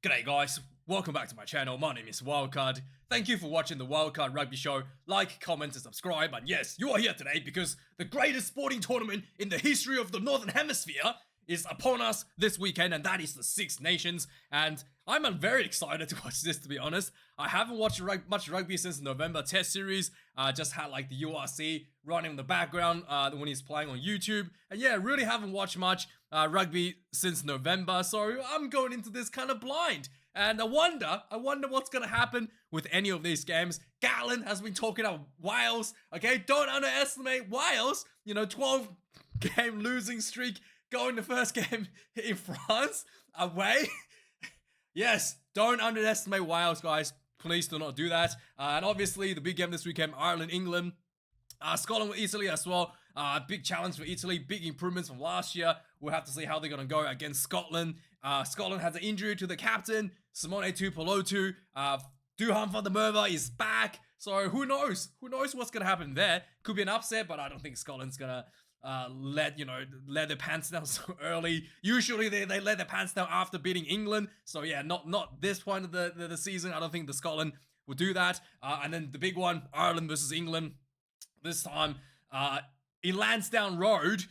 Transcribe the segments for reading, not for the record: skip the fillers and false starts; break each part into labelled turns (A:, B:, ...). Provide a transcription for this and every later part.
A: G'day guys, welcome back to my channel. My name is Wildkard. Thank you for watching the Wildkard Rugby Show. Like, comment and subscribe. And yes, you are here today because the greatest sporting tournament in the history of the Northern Hemisphere is upon us this weekend, and that is the Six Nations. And I'm very excited to watch this, to be honest. I haven't watched much rugby since the November Test Series. Just had like the URC running in the background when he's playing on YouTube. And yeah, really haven't watched much rugby since November. So I'm going into this kind of blind. And I wonder what's going to happen with any of these games. Gatland has been talking about Wales. Okay, don't underestimate Wales. 12-game losing streak. Going the first game in France away. Yes, don't underestimate Wales, guys. Please do not do that. And obviously, the big game this weekend, Ireland, England. Scotland with Italy as well. Big challenge for Italy. Big improvements from last year. We'll have to see how they're going to go against Scotland. Scotland has an injury to the captain, Simone Tuipulotu. Duhan van der Merwe is back. So who knows? Who knows what's going to happen there? Could be an upset, but I don't think Scotland's going to let their pants down so early. Usually they let their pants down after beating England. So yeah, not this point of the season. I don't think the Scotland will do that. And then the big one, Ireland versus England. This time in Lansdowne Road,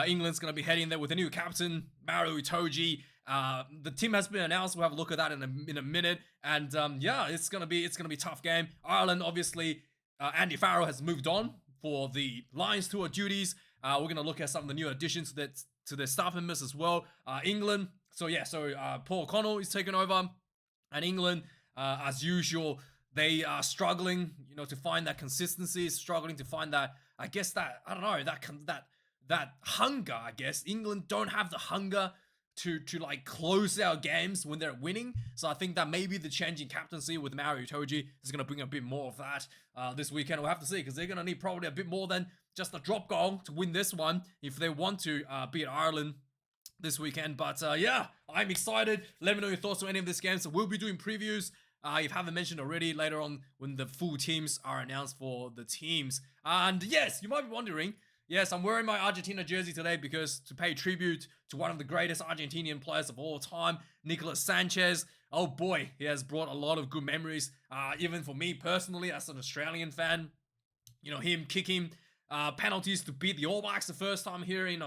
A: England's going to be heading there with a new captain, Maro Itoje. The team has been announced. We'll have a look at that in a minute. And yeah, it's gonna be a tough game. Ireland, obviously, Andy Farrell has moved on for the Lions tour duties. We're gonna look at some of the new additions to their staff members as well. England. So Paul O'Connell is taking over, and England, as usual, they are struggling, to find that consistency, struggling to find that. I guess that that hunger. I guess England don't have the hunger to like close out games when they're winning. So I think that maybe the change in captaincy with Maro Itoje is going to bring a bit more of that this weekend. We'll have to see, because they're going to need probably a bit more than just a drop goal to win this one if they want to beat Ireland this weekend. But yeah, I'm excited. Let me know your thoughts on any of this game. So we'll be doing previews, if you haven't mentioned already, later on when the full teams are announced for the teams. And yes, you might be wondering, yes, I'm wearing my Argentina jersey today because to pay tribute to one of the greatest Argentinian players of all time, Nicolas Sanchez. Oh boy, he has brought a lot of good memories, even for me personally as an Australian fan. Him kicking penalties to beat the All Blacks the first time here in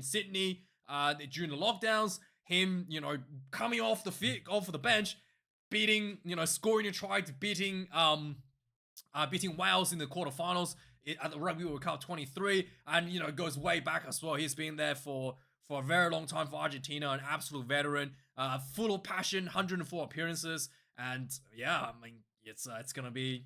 A: Sydney during the lockdowns. Him, coming off the bench, beating, scoring a try to beating Wales in the quarterfinals at the Rugby World Cup 23, and it goes way back as well. He's been there for a very long time for Argentina, an absolute veteran, full of passion, 104 appearances, and yeah, I mean it's gonna be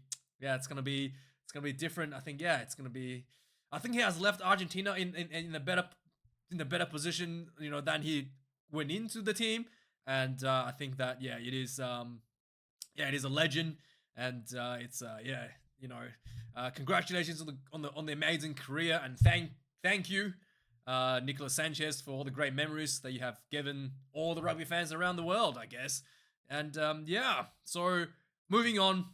A: different. I think he has left Argentina in a better position, than he went into the team, and I think that it is a legend, and congratulations on the amazing career, and thank you, Nicolas Sanchez, for all the great memories that you have given all the rugby fans around the world, I guess. And so moving on,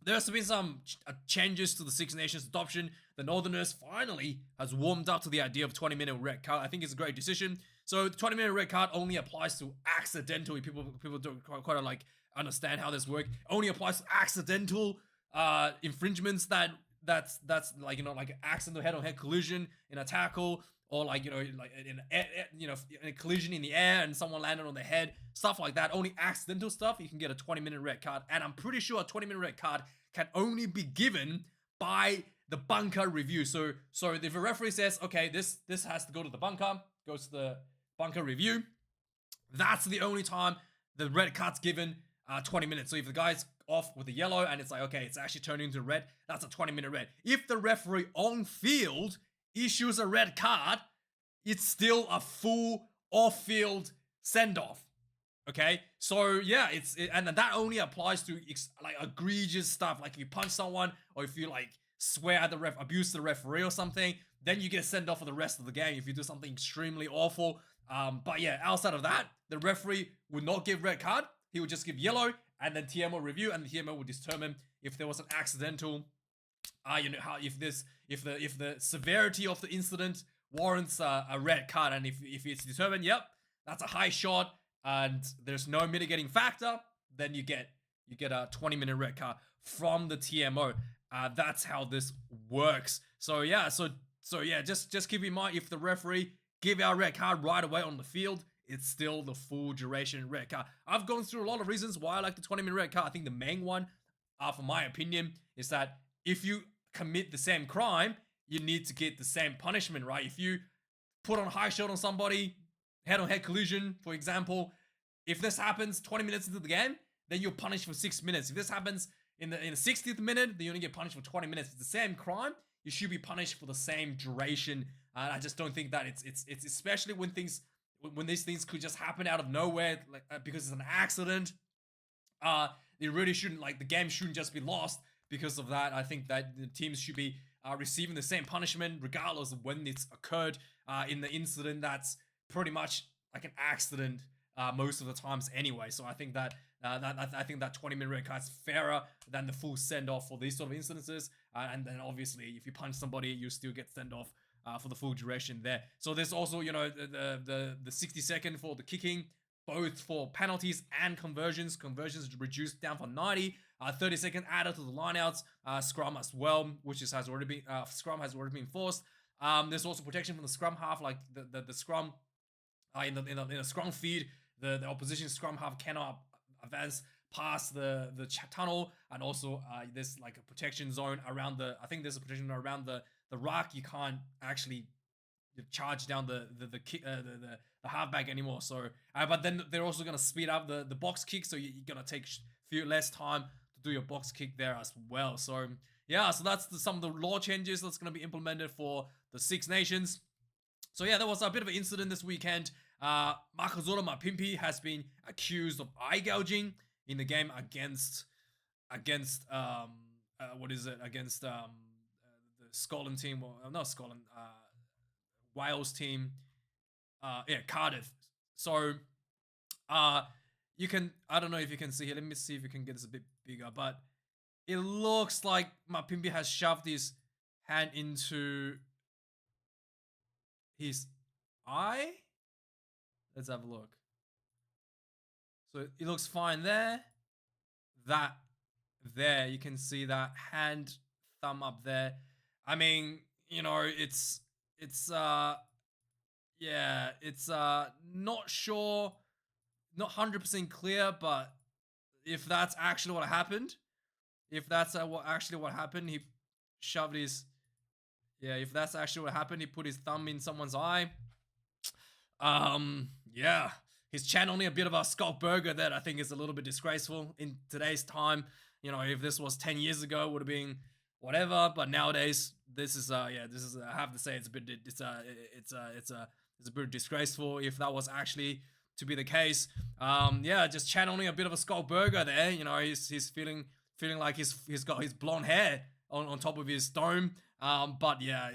A: there's been some changes to the Six Nations adoption. The Northerners finally has warmed up to the idea of 20-minute red card. I think it's a great decision. So the 20-minute red card only applies to accidentally. People don't quite like understand how this works. Only applies to accidental infringements that's like like accidental head-on-head collision in a tackle, or like in a collision in the air and someone landed on their head, stuff like that. Only accidental stuff you can get a 20-minute red card, and I'm pretty sure a 20-minute red card can only be given by the bunker review. So if a referee says, okay, this has to go to the bunker, goes to the bunker review, that's the only time the red card's given. 20 minutes. So if the guy's off with the yellow and it's like, okay, it's actually turning into red, that's a 20-minute red. If the referee on field issues a red card, it's still a full off-field send-off. Okay, so yeah, and that only applies to like egregious stuff, like if you punch someone or if you like swear at the abuse the referee or something, then you get sent off for the rest of the game if you do something extremely awful. But yeah, outside of that, the referee would not give red card. He would just give yellow, and then TMO review, and the TMO will determine if there was an accidental, if the severity of the incident warrants a red card, and if it's determined, yep, that's a high shot, and there's no mitigating factor, then you get a 20-minute red card from the TMO. That's how this works. So yeah, just keep in mind, if the referee give out red card right away on the field, it's still the full duration red card. I've gone through a lot of reasons why I like the 20-minute red card. I think the main one, for my opinion, is that if you commit the same crime, you need to get the same punishment, right? If you put on a high shot on somebody, head-on-head collision, for example, if this happens 20 minutes into the game, then you're punished for 6 minutes. If this happens in the 60th minute, then you only get punished for 20 minutes. It's the same crime. You should be punished for the same duration. I just don't think that it's especially when these things could just happen out of nowhere, like because it's an accident. It really shouldn't, like, the game shouldn't just be lost because of that. I think that the teams should be receiving the same punishment regardless of when it's occurred. In the incident, that's pretty much like an accident most of the times anyway. So I think that 20-minute red card is fairer than the full send-off for these sort of incidences. And then obviously, if you punch somebody, you still get sent off for the full duration there. So there's also, you know, the 60-second for the kicking, both for penalties and conversions. Conversions reduced down from 90. 30-second added to the lineouts. Scrum as well, which has already been scrum has already been forced. There's also protection from the scrum half, like the scrum in the scrum feed. The opposition scrum half cannot advance past the tunnel, and also there's like a protection zone around the. I think there's a protection around the ruck. You can't actually charge down the halfback anymore. So, but then they're also gonna speed up the box kick, so you're gonna take few less time to do your box kick there as well. So yeah, so that's some of the law changes that's gonna be implemented for the Six Nations. So yeah, there was a bit of an incident this weekend. Makazora Mapimpi has been accused of eye gouging in the game against the Scotland team, or not Scotland, Wales team, Cardiff. So you can, I don't know if you can see here, let me see if you can get this a bit bigger, but it looks like Mapimpi has shoved his hand into his eye. Let's have a look. So it looks fine there. That there, you can see that hand thumb up there. I mean, you know, it's not sure, not 100% clear, but if that's actually what happened, he shoved his, if that's actually what happened, he put his thumb in someone's eye. Yeah, he's channeling a bit of a Scott Burger that I think is a little bit disgraceful in today's time. You know, if this was 10 years ago, it would have been whatever, but nowadays this is I have to say it's a bit disgraceful if that was actually to be the case. Just channeling a bit of a Scott Burger there. You know, he's feeling like he's got his blonde hair on top of his dome. But yeah,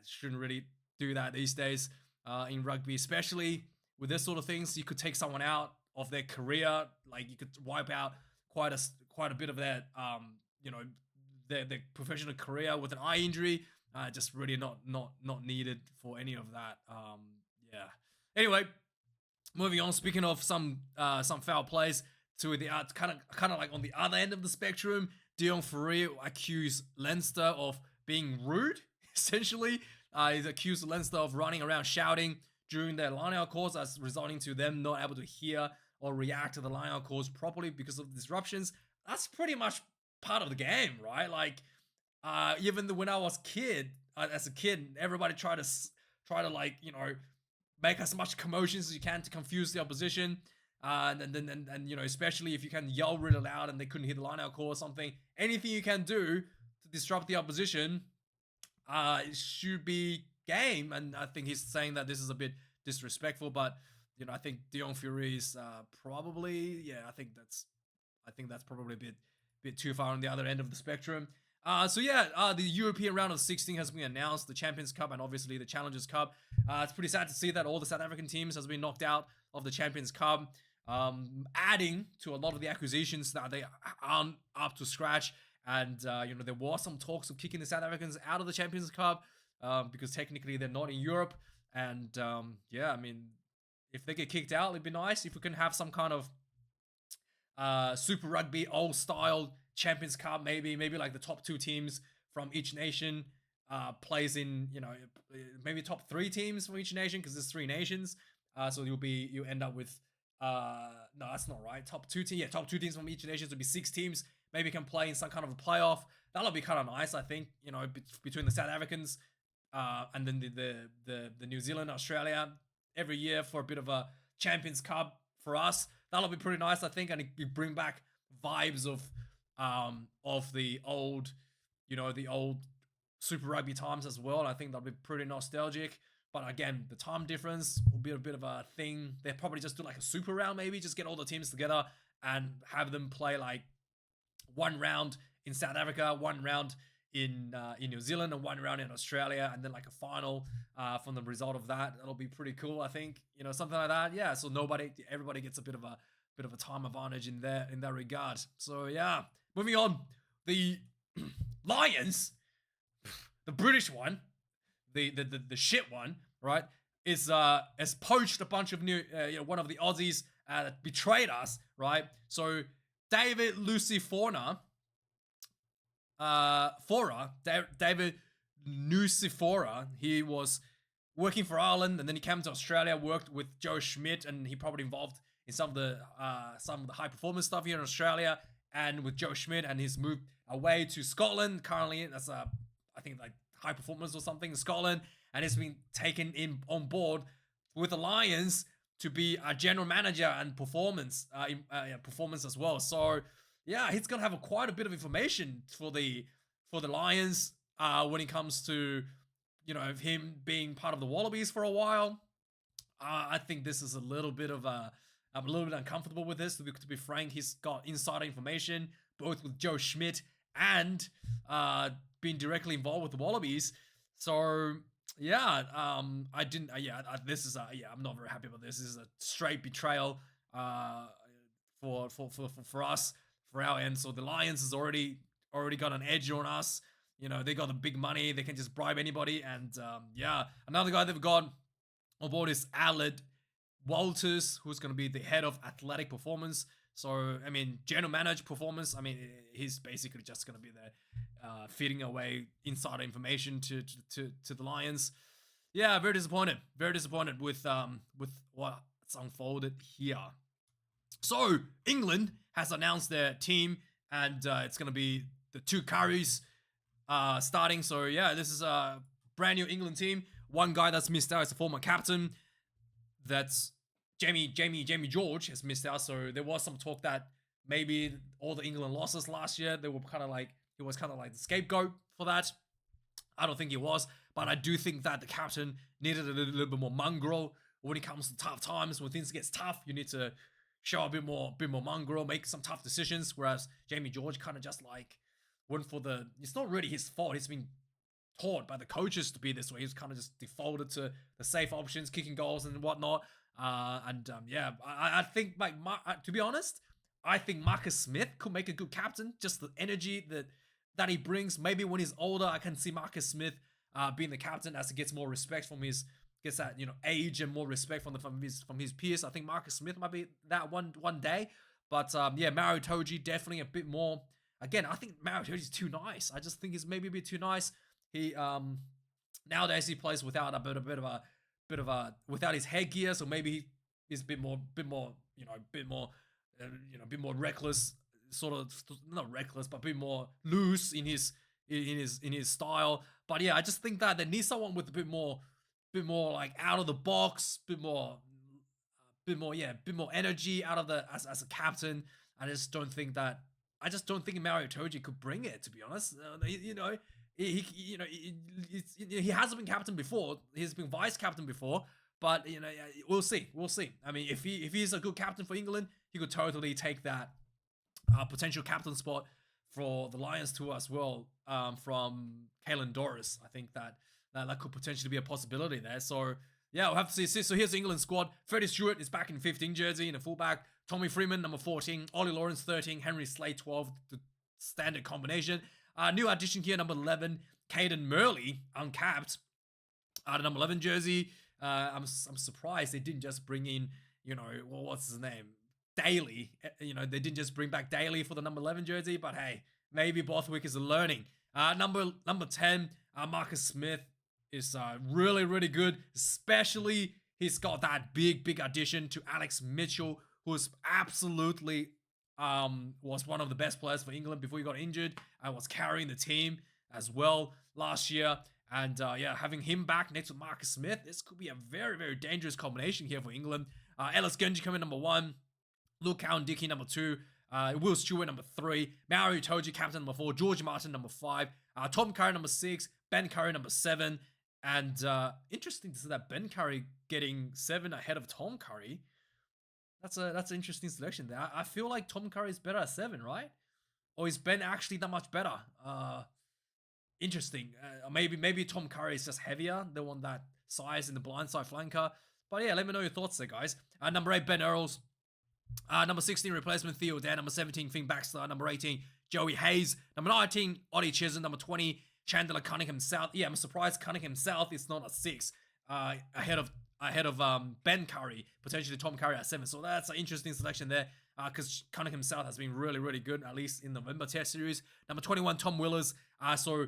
A: shouldn't really do that these days in rugby, especially with this sort of things. You could take someone out of their career, like you could wipe out quite a bit of their their professional career with an eye injury. Just really not needed for any of that. Anyway, moving on. Speaking of some foul plays, to the kind of like on the other end of the spectrum, Dion Farrell accused Leinster of being rude. Essentially, he's accused Leinster of running around shouting during their line-out calls, as resulting to them not able to hear or react to the line-out calls properly because of disruptions. That's pretty much part of the game, right? Like, even when I was as a kid, everybody tried to like, you know, make as much commotion as you can to confuse the opposition. And you know, especially if you can yell really loud and they couldn't hear the line-out call or something, anything you can do to disrupt the opposition, it should be game. And I think he's saying that this is a bit disrespectful, but you know, I think Dion Fury is probably, I think that's probably a bit too far on the other end of the spectrum. The European round of 16 has been announced, the Champions Cup and obviously the Challengers Cup. It's pretty sad to see that all the South African teams has been knocked out of the Champions Cup, adding to a lot of the accusations that they aren't up to scratch. And you know, there was some talks of kicking the South Africans out of the Champions Cup because technically they're not in Europe. And I mean, if they get kicked out, it'd be nice if we can have some kind of Super Rugby old style Champions Cup, maybe like the top 2 teams from each nation plays in, maybe top 3 teams from each nation, because there's 3 nations. So you end up with no, that's not right. Top 2 teams, top 2 teams from each nation, so it'll be 6 teams. Maybe can play in some kind of a playoff. That'll be kind of nice, I think. Between the South Africans and then the New Zealand, Australia every year for a bit of a Champions Cup for us. That'll be pretty nice, I think, and you bring back vibes of the old, the old Super Rugby times as well. I think that'll be pretty nostalgic. But again, the time difference will be a bit of a thing. They'll probably just do like a super round, maybe just get all the teams together and have them play like 1 round in South Africa, 1 round in New Zealand, and 1 round in Australia, and then like a final from the result of that. That'll be pretty cool, I think. Something like that. Yeah. So everybody gets a bit of a time advantage in that regard. So yeah, moving on. The Lions, the British one, the shit one, right, has poached a bunch of new, one of the Aussies that betrayed us, right? So David Lucifora, David Lucifora, he was working for Ireland, and then he came to Australia, worked with Joe Schmidt, and he probably involved in some of the high performance stuff here in Australia, and with Joe Schmidt, and he's moved away to Scotland. Currently, that's I think like high performance or something in Scotland, and he's been taken on board with the Lions to be a general manager and performance as well. So yeah, he's gonna have quite a bit of information for the Lions when it comes to him being part of the Wallabies for a while. I think this is a little bit uncomfortable with this. To be frank, he's got insider information both with Joe Schmidt and being directly involved with the Wallabies. So yeah, I'm not very happy about this. This is a straight betrayal for us, for our end. So the Lions has already got an edge on us. They got the big money. They can just bribe anybody. And another guy they've got on board is Aled Walters, who's going to be the head of athletic performance. So, general manager performance, he's basically just going to be there feeding away insider information to the Lions. Yeah, very disappointed with what's unfolded here. So, England has announced their team, and it's going to be the 2 Curries starting. So, yeah, this is a brand new England team. One guy that's missed out is a former captain. That's Jamie George has missed out. So there was some talk that maybe all the England losses last year, he was kind of like the scapegoat for that. I don't think he was, but I do think that the captain needed a little bit more mongrel when it comes to tough times. When things gets tough, you need to show a bit more mongrel, make some tough decisions. Whereas Jamie George kind of just like went for it's not really his fault. He's been taught by the coaches to be this way. He's kind of just defaulted to the safe options, kicking goals and whatnot. I think, like, to be honest, I think Marcus Smith could make a good captain. Just the energy that he brings. Maybe when he's older, I can see Marcus Smith being the captain as he gets more respect from gets that age and more respect from his peers. I think Marcus Smith might be that one day. But Mario Toji definitely a bit more. Again, I think Mario Toji is too nice. I just think he's maybe a bit too nice. He nowadays he plays without a bit of a without his headgear, so maybe he's a bit more reckless, sort of, not reckless, but a bit more loose in his style. But yeah, I just think that they need someone with a bit more like out of the box, bit more energy out of as a captain. I just don't think Mario Toji could bring it, to be honest. He hasn't been captain before. He's been vice captain before, but we'll see. If he's a good captain for England, he could totally take that potential captain spot for the Lions tour as well, from Kalen Doris. I think that could potentially be a possibility there. So yeah, we'll have to see. So here's the England squad. Freddie Stewart is back in 15 jersey in a fullback. Tommy Freeman, number 14. Ollie Lawrence, 13. Henry Slade, 12. The standard combination. New addition here, number 11. Caden Murley, uncapped. The number 11 jersey. I'm surprised they didn't just bring in, you know, what's his name, Daly. You know, they didn't just bring back Daly for the number 11 jersey. But hey, maybe Bothwick is learning. Number 10, Marcus Smith is really good. Especially he's got that big addition to Alex Mitchell, who's absolutely was one of the best players for England before he got injured and was carrying the team as well last year. And yeah, having him back next to Marcus Smith, this could be a very dangerous combination here for England. Ellis Genji coming number 1, Luke Cowan-Dickie number 2, Will Stewart number 3, Mario Itoje captain number 4, George Martin number 5, Tom Curry number 6, Ben Curry number 7. And interesting to see that Ben Curry getting 7 ahead of Tom Curry. That's an interesting selection there. I feel like Tom Curry is better at 7, right? Or is Ben actually that much better? Interesting. Maybe Tom Curry is just heavier. They want that size in the blindside flanker. But yeah, let me know your thoughts there, guys. Number 8, Ben Earls. Number 16, replacement Theo Dan. Number 17, Finn Baxter. Number 18, Joey Hayes. Number 19, Oddie Chisholm. Number 20, Chandler Cunningham South. Yeah, I'm surprised Cunningham South is not a 6 ahead of Ben Curry, potentially Tom Curry at 7. So that's an interesting selection there because Cunningham South has been really good, at least in the November Test Series. Number 21, Tom Willers. So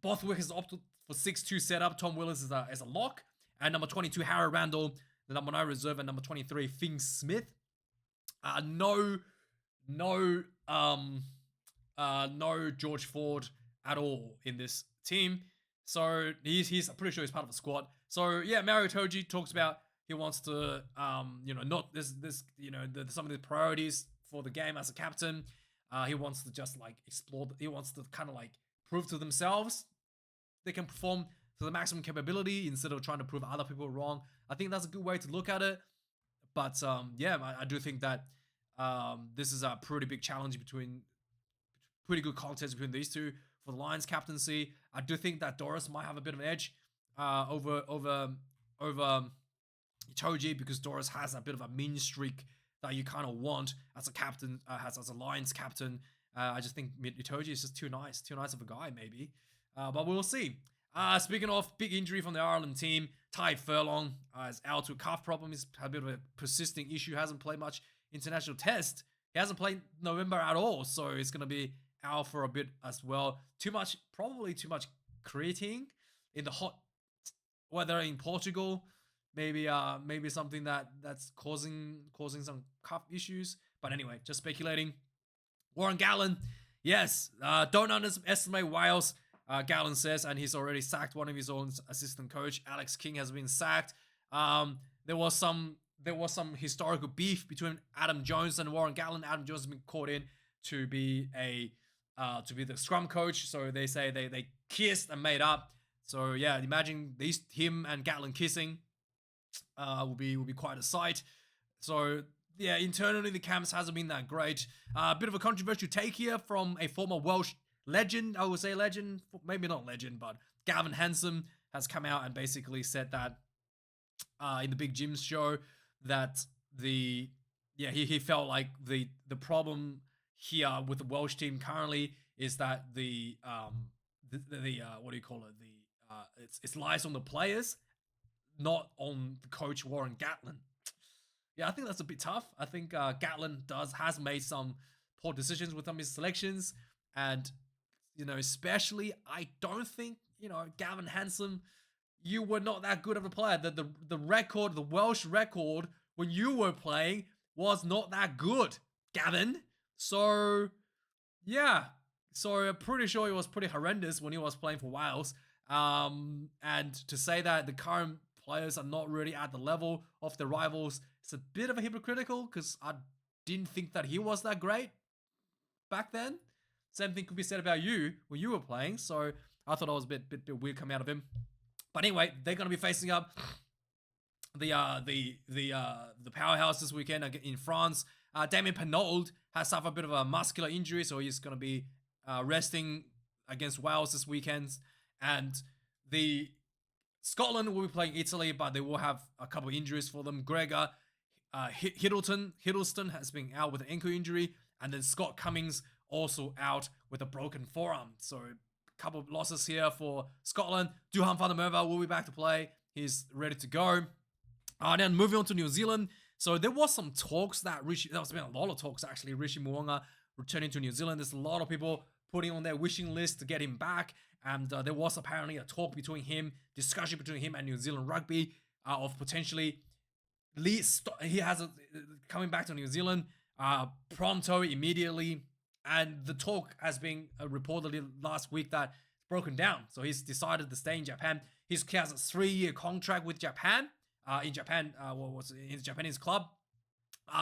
A: Bothwick has opted for 6-2 setup. Tom Willers is a lock. And number 22, Harry Randall. The number 9 reserve. And number 23, Finn Smith. No George Ford at all in this team. So he's I'm pretty sure he's part of the squad. So yeah, Mario Itoje talks about he wants to not some of the priorities for the game as a captain. He wants to just like explore. He wants to kind of like prove to themselves they can perform to the maximum capability instead of trying to prove other people wrong. I think that's a good way to look at it. But yeah, I do think that this is a pretty big challenge pretty good contest between these two for the Lions captaincy. I do think that Doris might have a bit of an edge over Itoje because Doris has a bit of a mean streak that you kind of want as a captain, as a Lions captain. I just think Itoje is just too nice of a guy maybe. But we'll see. Speaking of big injury from the Ireland team, Ty Furlong is out with calf problem. He's had a bit of a persisting issue. Hasn't played much international test. He hasn't played November at all, so he's going to be out for a bit as well. Probably too much creatine in the hot weather in Portugal. Maybe something that's causing some calf issues. But anyway, just speculating. Warren Gatland, yes, don't underestimate Wales. Gatland says, and he's already sacked one of his own assistant coach. Alex King has been sacked. There was some historical beef between Adam Jones and Warren Gatland. Adam Jones has been called in to be the scrum coach. So they say they kissed and made up. So yeah, imagine him and Gatland kissing will be quite a sight. So yeah, internally the camps hasn't been that great. A bit of a controversial take here from a former Welsh legend, I would say legend, maybe not legend, but Gavin Hansen has come out and basically said that in the Big Jim's show that he felt like the problem here with the Welsh team currently is that the what do you call it, it lies on the players, not on the coach Warren Gatland. Yeah, I think that's a bit tough. I think Gatland has made some poor decisions with some of his selections, and especially I don't think Gavin Hansen, you were not that good of a player. The record, the Welsh record when you were playing was not that good, Gavin. So yeah, so I'm pretty sure it was pretty horrendous when he was playing for Wales. And to say that the current players are not really at the level of the rivals, it's a bit of a hypocritical because I didn't think that he was that great back then. Same thing could be said about you when you were playing. So I thought it was a bit weird coming out of him. But anyway, they're going to be facing up the powerhouse this weekend in France. Damien Penaud has suffered a bit of a muscular injury, so he's going to be resting against Wales this weekend. And the Scotland will be playing Italy, but they will have a couple of injuries for them. Gregor Hiddleston has been out with an ankle injury, and then Scott Cummings also out with a broken forearm. So a couple of losses here for Scotland. Duhan van der Merwe will be back to play. he's ready to go. Then moving on to New Zealand. So there was some talks that there's been a lot of talks actually, Richie Mo'unga returning to New Zealand. There's a lot of people putting on their wishing list to get him back. And there was apparently a talk between him, discussion between him and New Zealand Rugby of potentially coming back to New Zealand pronto, immediately. And the talk has been reportedly last week that it's broken down. So he's decided to stay in Japan. He has a 3-year contract with Japan. In Japan, his Japanese club,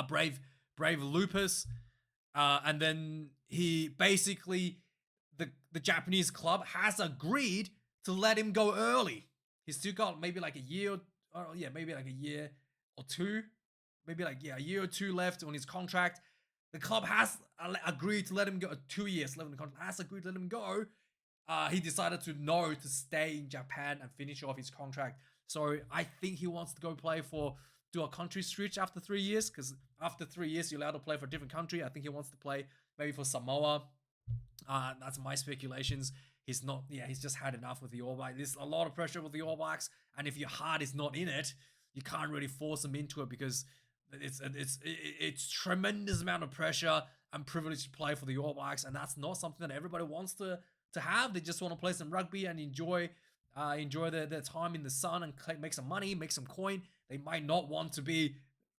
A: Brave Lupus. And then he basically, the Japanese club has agreed to let him go early. He's still got maybe like a year, maybe like a year or two, a year or two left on his contract. The club has agreed to let him go, 2 years left on the contract, has agreed to let him go. He decided to stay in Japan and finish off his contract. So I think he wants to go do a country switch after 3 years, because after 3 years, you're allowed to play for a different country. I think he wants to play maybe for Samoa. That's my speculations. He's just had enough with the All Blacks. There's a lot of pressure with the All Blacks, and if your heart is not in it, you can't really force him into it, because it's tremendous amount of pressure and privilege to play for the All Blacks, and that's not something that everybody wants to have. They just want to play some rugby and enjoy their time in the sun and make some money, make some coin. They might not want to be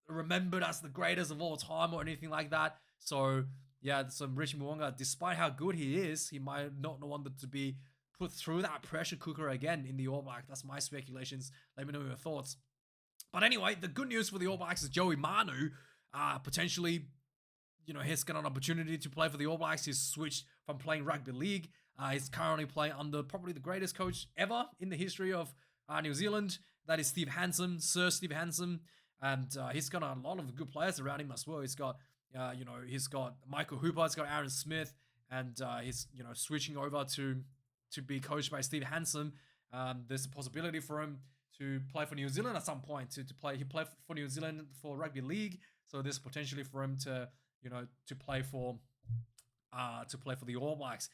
A: remembered as the greatest of all time or anything like that. So yeah, some Richie Mo'unga, despite how good he is, he might not want to be put through that pressure cooker again in the All Blacks. That's my speculations. Let me know your thoughts. But anyway, the good news for the All Blacks is Joey Manu potentially, he's got an opportunity to play for the All Blacks. He's switched from playing rugby league. He's currently playing under probably the greatest coach ever in the history of New Zealand. That is Sir Steve Hansen. And he's got a lot of good players around him as well. He's got, he's got Michael Hooper, he's got Aaron Smith, and he's, switching over to be coached by Steve Hansen. There's a possibility for him to play for New Zealand at some point. He played for New Zealand for rugby league, so there's potentially for him to play for the All Blacks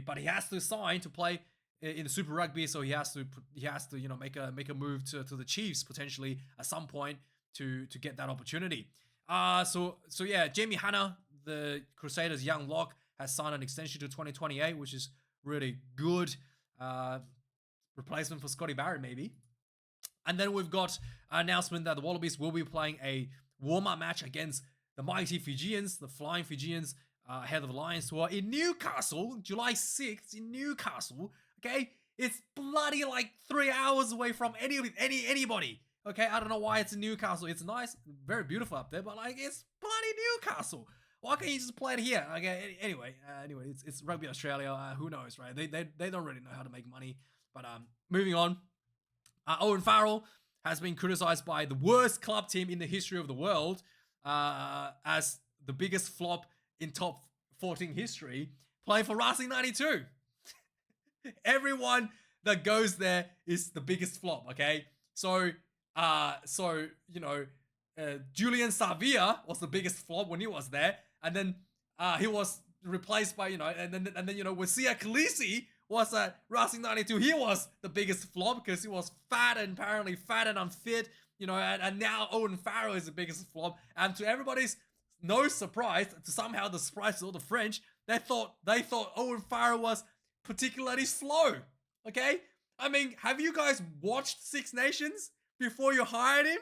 A: but he has to sign to play in the Super Rugby, so he has to make a move to the Chiefs potentially at some point to get that opportunity. So yeah, Jamie Hanna, the Crusaders' young lock, has signed an extension to 2028, which is really good. Replacement for Scotty Barrett maybe. And then we've got an announcement that the Wallabies will be playing a warm-up match against the mighty Fijians, the Flying Fijians, ahead of the Lions tour in Newcastle, July 6th in Newcastle. Okay, it's bloody like 3 hours away from anybody. Okay, I don't know why it's in Newcastle. It's nice, very beautiful up there, but like it's bloody Newcastle. Why can't you just play it here? Okay, anyway, it's Rugby Australia. Who knows, right? They don't really know how to make money. But moving on. Owen Farrell has been criticized by the worst club team in the history of the world as the biggest flop in top 14 history, playing for Racing 92. Everyone that goes there is the biggest flop, okay? So Julian Savia was the biggest flop when he was there, and then he was replaced by, and then Wasia Khaleesi was at Racing 92. He was the biggest flop because he was apparently fat and unfit, and now Owen Farrell is the biggest flop. And to everybody's no surprise, somehow the surprise to all the French, they thought Owen Farrell was particularly slow. Okay? I mean, have you guys watched Six Nations before you hired him?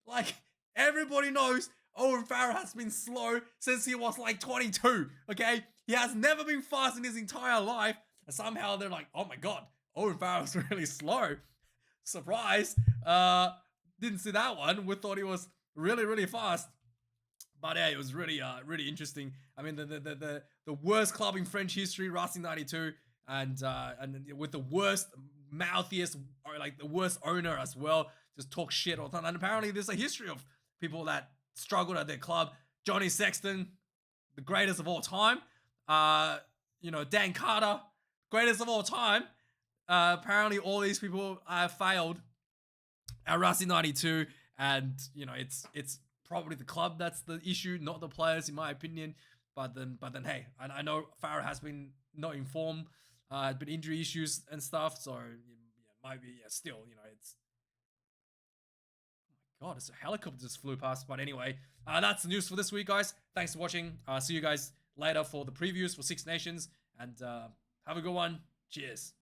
A: Like, everybody knows Owen Farrell has been slow since he was like 22. Okay? He has never been fast in his entire life. And somehow they're like, oh my god, Owen Farrell's really slow. Surprise. Didn't see that one. We thought he was really, really fast. But yeah, it was really, really interesting. I mean, the worst club in French history, Racing 92, and with the worst, mouthiest, or like the worst owner as well, just talk shit all the time. And apparently, there's a history of people that struggled at their club. Johnny Sexton, the greatest of all time. Dan Carter, greatest of all time. Apparently, all these people failed at Racing 92, and it's probably the club that's the issue, not the players, in my opinion. But then, hey, I know Farrell has been not in form, been injury issues and stuff, so it might be still, it's God, this helicopter just flew past. But anyway, that's the news for this week, guys. Thanks for watching. See you guys later for the previews for Six Nations. And have a good one. Cheers.